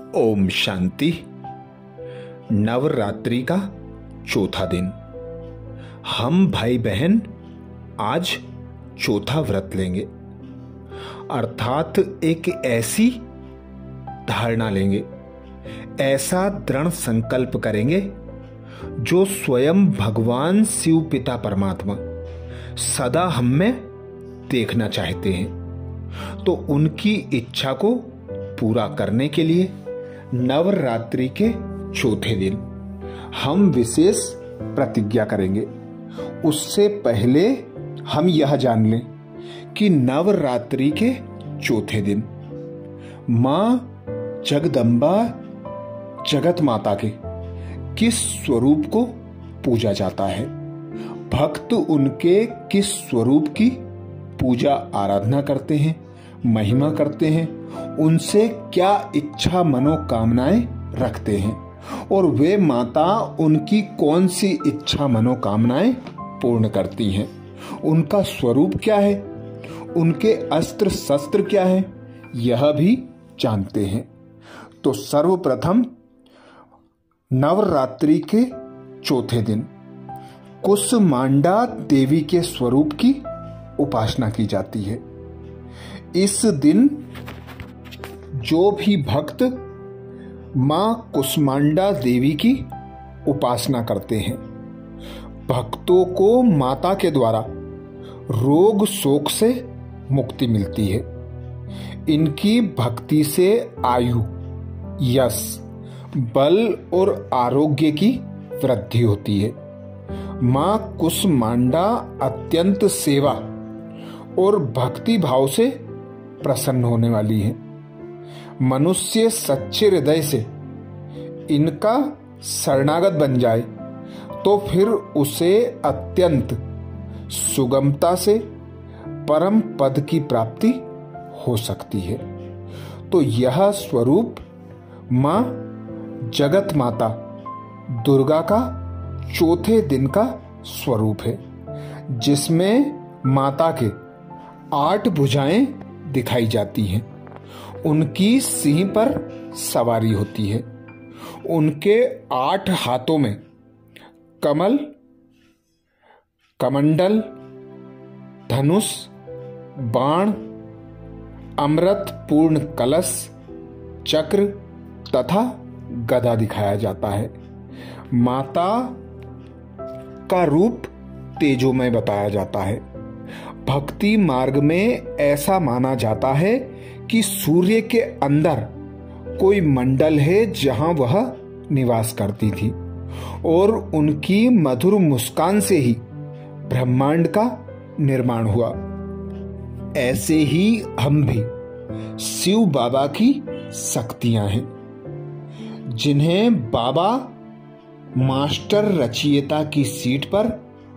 ओम शांति। नवरात्रि का चौथा दिन। हम भाई बहन आज चौथा व्रत लेंगे, अर्थात एक ऐसी धारणा लेंगे, ऐसा दृढ़ संकल्प करेंगे जो स्वयं भगवान शिव पिता परमात्मा सदा हम में देखना चाहते हैं। तो उनकी इच्छा को पूरा करने के लिए नवरात्रि के चौथे दिन हम विशेष प्रतिज्ञा करेंगे। उससे पहले हम यह जान लें कि नवरात्रि के चौथे दिन मां जगदम्बा जगत माता के किस स्वरूप को पूजा जाता है, भक्त उनके किस स्वरूप की पूजा आराधना करते हैं, महिमा करते हैं, उनसे क्या इच्छा मनोकामनाएं रखते हैं और वे माता उनकी कौन सी इच्छा मनोकामनाएं पूर्ण करती हैं, उनका स्वरूप क्या है, उनके अस्त्र शस्त्र क्या है, यह भी जानते हैं। तो सर्वप्रथम नवरात्रि के चौथे दिन कुसमांडा देवी के स्वरूप की उपासना की जाती है। इस दिन जो भी भक्त मां कुसमांडा देवी की उपासना करते हैं, भक्तों को माता के द्वारा रोग शोक से मुक्ति मिलती है। इनकी भक्ति से आयु, यश, बल और आरोग्य की वृद्धि होती है। मां कुसमांडा अत्यंत सेवा और भक्ति भाव से प्रसन्न होने वाली है। मनुष्य सच्चे हृदय से इनका शरणागत बन जाए तो फिर उसे अत्यंत सुगमता से परम पद की प्राप्ति हो सकती है। तो यह स्वरूप मां जगत माता दुर्गा का चौथे दिन का स्वरूप है, जिसमें माता के 8 भुजाएं दिखाई जाती हैं। उनकी सिंह पर सवारी होती है। उनके 8 हाथों में कमल, कमंडल, धनुष, बाण, अमृत पूर्ण कलश, चक्र तथा गदा दिखाया जाता है। माता का रूप तेजोमय बताया जाता है। भक्ति मार्ग में ऐसा माना जाता है कि सूर्य के अंदर कोई मंडल है जहां वह निवास करती थी और उनकी मधुर मुस्कान से ही ब्रह्मांड का निर्माण हुआ। ऐसे ही हम भी शिव बाबा की शक्तियां हैं, जिन्हें बाबा मास्टर रचयिता की सीट पर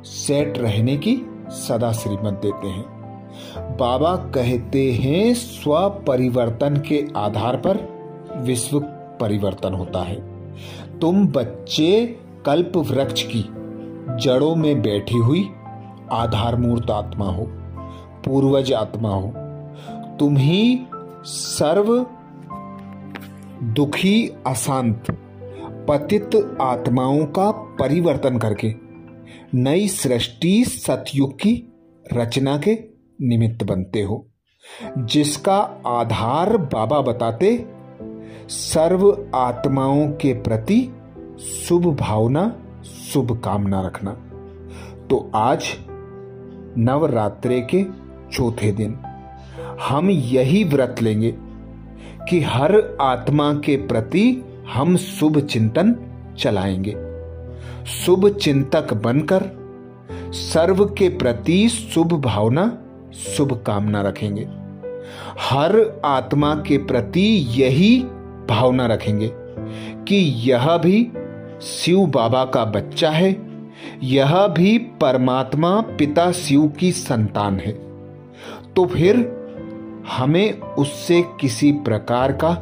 सेट रहने की सदा श्रीमत देते हैं। बाबा कहते हैं स्व परिवर्तन के आधार पर विश्व परिवर्तन होता है। तुम बच्चे कल्प वृक्ष की जड़ों में बैठी हुई आधारमूर्त आत्मा हो, पूर्वज आत्मा हो। तुम ही सर्व दुखी अशांत पतित आत्माओं का परिवर्तन करके नई सृष्टि सतयुग की रचना के निमित्त बनते हो, जिसका आधार बाबा बताते सर्व आत्माओं के प्रति शुभ भावना, शुभ कामना रखना। तो आज नवरात्रि के चौथे दिन हम यही व्रत लेंगे कि हर आत्मा के प्रति हम शुभ चिंतन चलाएंगे। शुभ चिंतक बनकर सर्व के प्रति शुभ भावना, शुभ कामना रखेंगे। हर आत्मा के प्रति यही भावना रखेंगे कि यह भी शिव बाबा का बच्चा है, यह भी परमात्मा पिता शिव की संतान है। तो फिर हमें उससे किसी प्रकार का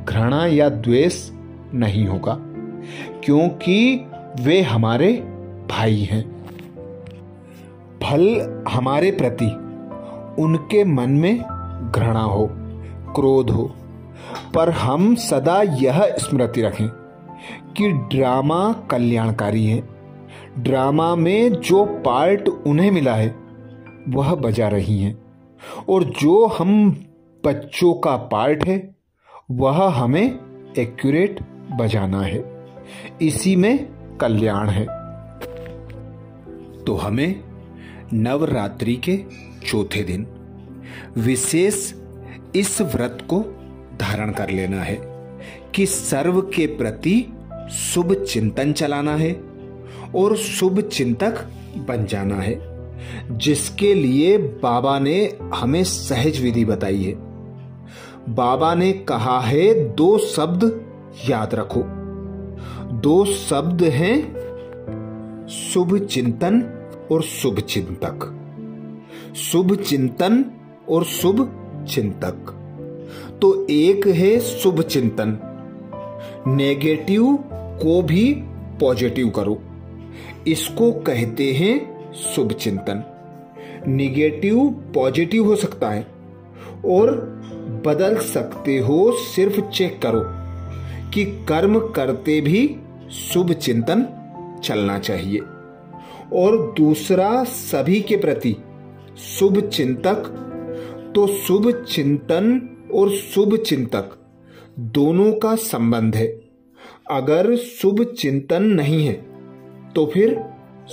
घृणा या द्वेष नहीं होगा, क्योंकि वे हमारे भाई हैं। फल हमारे प्रति उनके मन में घृणा हो, क्रोध हो, पर हम सदा यह स्मृति रखें कि ड्रामा कल्याणकारी है। ड्रामा में जो पार्ट उन्हें मिला है वह बजा रही हैं, और जो हम बच्चों का पार्ट है वह हमें एक्यूरेट बजाना है। इसी में कल्याण है। तो हमें नवरात्रि के चौथे दिन विशेष इस व्रत को धारण कर लेना है कि सर्व के प्रति शुभ चिंतन चलाना है और शुभ चिंतक बन जाना है, जिसके लिए बाबा ने हमें सहज विधि बताई है। बाबा ने कहा है 2 शब्द याद रखो। 2 शब्द हैं शुभ चिंतन और शुभ चिंतक। शुभ चिंतन और शुभ चिंतक। तो एक है शुभ चिंतन, नेगेटिव को भी पॉजिटिव करो, इसको कहते हैं शुभ चिंतन। निगेटिव पॉजिटिव हो सकता है और बदल सकते हो, सिर्फ चेक करो कि कर्म करते भी शुभ चिंतन चलना चाहिए। और दूसरा, सभी के प्रति शुभ चिंतक। तो शुभ चिंतन और शुभ चिंतक दोनों का संबंध है। अगर शुभ चिंतन नहीं है तो फिर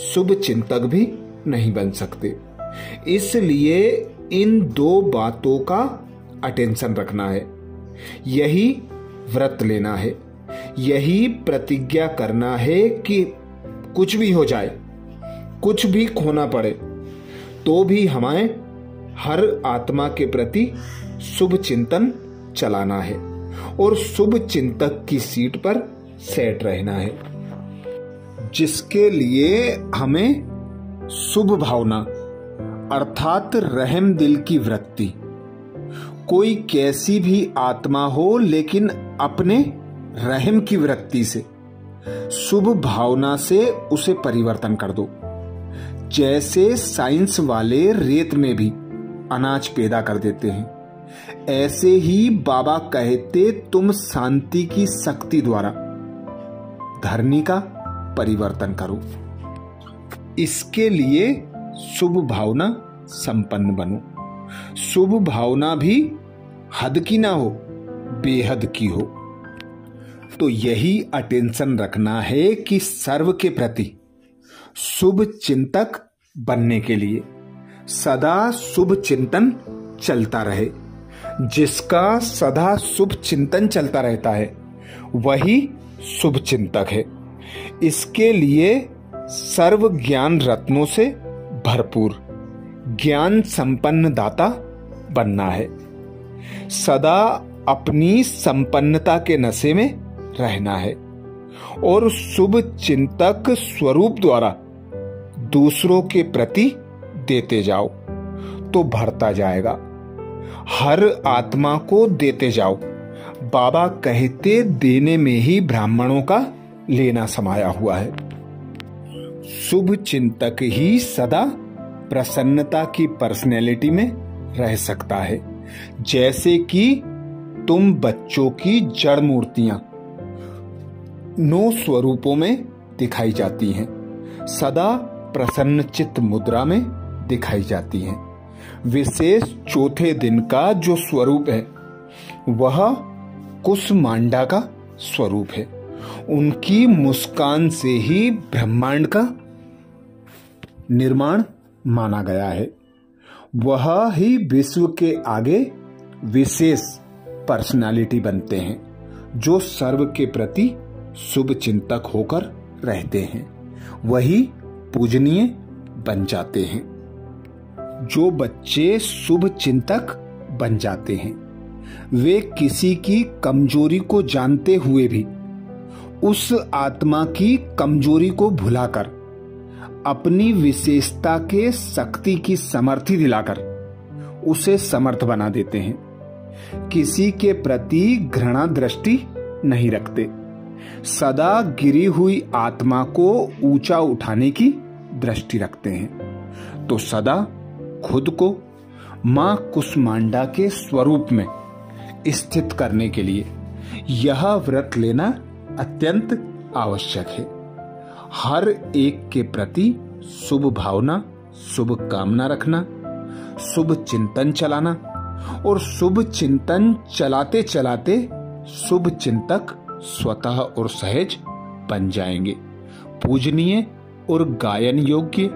शुभ चिंतक भी नहीं बन सकते। इसलिए इन 2 बातों का अटेंशन रखना है। यही व्रत लेना है, यही प्रतिज्ञा करना है कि कुछ भी हो जाए, कुछ भी खोना पड़े, तो भी हमें हर आत्मा के प्रति शुभ चिंतन चलाना है और शुभ चिंतक की सीट पर सेट रहना है, जिसके लिए हमें शुभ भावना अर्थात रहम दिल की वृत्ति, कोई कैसी भी आत्मा हो लेकिन अपने रहम की वृत्ति से, शुभ भावना से उसे परिवर्तन कर दो। जैसे साइंस वाले रेत में भी अनाज पैदा कर देते हैं, ऐसे ही बाबा कहते तुम शांति की शक्ति द्वारा धरनी का परिवर्तन करो। इसके लिए शुभ भावना संपन्न बनो। शुभ भावना भी हद की ना हो, बेहद की हो। तो यही अटेंशन रखना है कि सर्व के प्रति शुभ चिंतक बनने के लिए सदा शुभ चिंतन चलता रहे। जिसका सदा शुभ चिंतन चलता रहता है वही शुभ चिंतक है। इसके लिए सर्व ज्ञान रत्नों से भरपूर ज्ञान संपन्न दाता बनना है। सदा अपनी संपन्नता के नशे में रहना है और शुभ चिंतक स्वरूप द्वारा दूसरों के प्रति देते जाओ तो बढ़ता जाएगा। हर आत्मा को देते जाओ। बाबा कहते देने में ही ब्राह्मणों का लेना समाया हुआ है। शुभ चिंतक ही सदा प्रसन्नता की पर्सनैलिटी में रह सकता है। जैसे कि तुम बच्चों की जड़ मूर्तियां 9 स्वरूपों में दिखाई जाती हैं, सदा प्रसन्न चित्त मुद्रा में दिखाई जाती हैं। विशेष चौथे दिन का जो स्वरूप है वह कुसमांडा का स्वरूप है। उनकी मुस्कान से ही ब्रह्मांड का निर्माण माना गया है। वह ही विश्व के आगे विशेष पर्सनालिटी बनते हैं, जो सर्व के प्रति शुभ चिंतक होकर रहते हैं। वही पूजनीय बन जाते हैं। जो बच्चे शुभ चिंतक बन जाते हैं वे किसी की कमजोरी को जानते हुए भी उस आत्मा की कमजोरी को भुलाकर अपनी विशेषता के शक्ति की समर्थी दिलाकर उसे समर्थ बना देते हैं। किसी के प्रति घृणा दृष्टि नहीं रखते। सदा गिरी हुई आत्मा को ऊंचा उठाने की दृष्टि रखते हैं। तो सदा खुद को मां कुसमांडा के स्वरूप में स्थित करने के लिए यह व्रत लेना अत्यंत आवश्यक है। हर एक के प्रति शुभ भावना, शुभ कामना रखना, शुभ चिंतन चलाना और शुभ चिंतन चलाते चलाते शुभ चिंतक स्वतः और सहज बन जाएंगे। पूजनीय और गायन योग्य,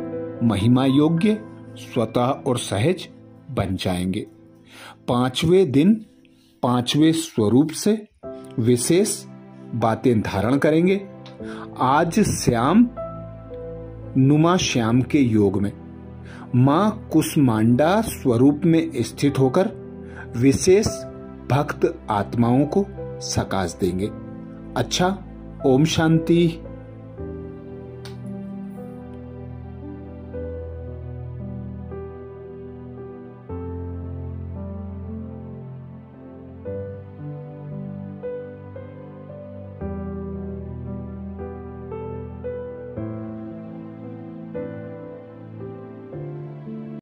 महिमा योग्य स्वतः और सहज बन जाएंगे। 5वें दिन 5वें स्वरूप से विशेष बातें धारण करेंगे। आज श्याम नुमा श्याम के योग में मां कुसमांडा स्वरूप में स्थित होकर विशेष भक्त आत्माओं को सकाश देंगे। अच्छा, ओम शांति।